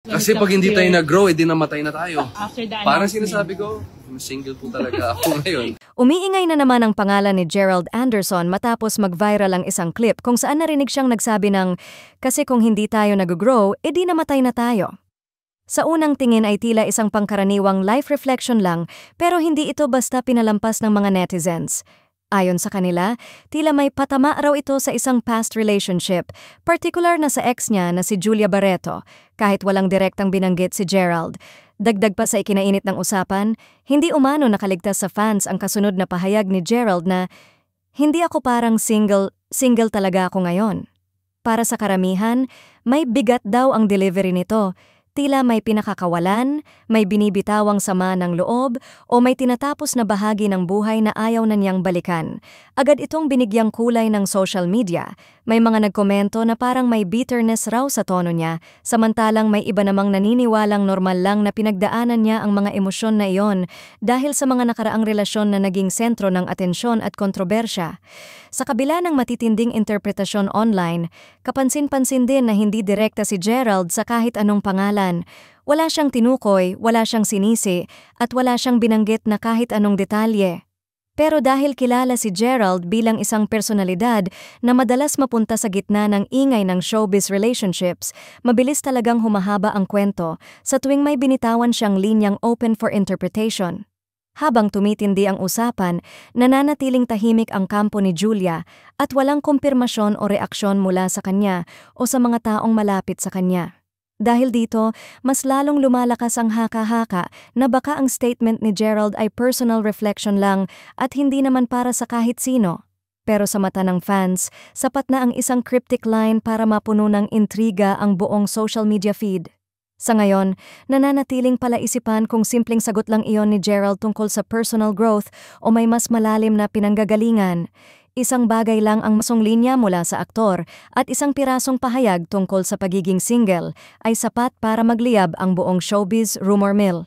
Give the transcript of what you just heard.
Kasi pag hindi tayo nag-grow, edi namatay na tayo. After the Parang announcement. sinasabi ko, single po talaga ako ngayon. Umiingay na naman ang pangalan ni Gerald Anderson matapos mag-viral ang isang clip kung saan narinig siyang nagsabi ng, "Kasi kung hindi tayo nag-grow, edi namatay na tayo." Sa unang tingin ay tila isang pangkaraniwang life reflection lang, pero hindi ito basta pinalampas ng mga netizens. Ayon sa kanila, tila may patama raw ito sa isang past relationship, particular na sa ex niya na si Julia Barreto, kahit walang direktang binanggit si Gerald. Dagdag pa sa ikinainit ng usapan, hindi umano nakaligtas sa fans ang kasunod na pahayag ni Gerald na, "Hindi ako parang single talaga ako ngayon." Para sa karamihan, may bigat daw ang delivery nito. Tila may pinakakawalan, may binibitawang sama ng loob, o may tinatapos na bahagi ng buhay na ayaw na niyang balikan. Agad itong binigyang kulay ng social media. May mga nagkomento na parang may bitterness raw sa tono niya, samantalang may iba namang naniniwalang normal lang na pinagdaanan niya ang mga emosyon na iyon dahil sa mga nakaraang relasyon na naging sentro ng atensyon at kontrobersya. Sa kabila ng matitinding interpretasyon online, kapansin-pansin din na hindi direkta si Gerald sa kahit anong pangalan. Wala siyang tinukoy, wala siyang sinisi, at wala siyang binanggit na kahit anong detalye. Pero dahil kilala si Gerald bilang isang personalidad na madalas mapunta sa gitna ng ingay ng showbiz relationships, mabilis talagang humahaba ang kwento sa tuwing may binitawan siyang linyang open for interpretation. Habang tumitindi ang usapan, nananatiling tahimik ang kampo ni Julia at walang kumpirmasyon o reaksyon mula sa kanya o sa mga taong malapit sa kanya. Dahil dito, mas lalong lumalakas ang haka-haka na baka ang statement ni Gerald ay personal reflection lang at hindi naman para sa kahit sino. Pero sa mata ng fans, sapat na ang isang cryptic line para mapuno ng intriga ang buong social media feed. Sa ngayon, nananatiling palaisipan kung simpleng sagot lang iyon ni Gerald tungkol sa personal growth o may mas malalim na pinanggagalingan. Isang bagay lang ang masong linya mula sa aktor at isang pirasong pahayag tungkol sa pagiging single ay sapat para magliyab ang buong showbiz rumor mill.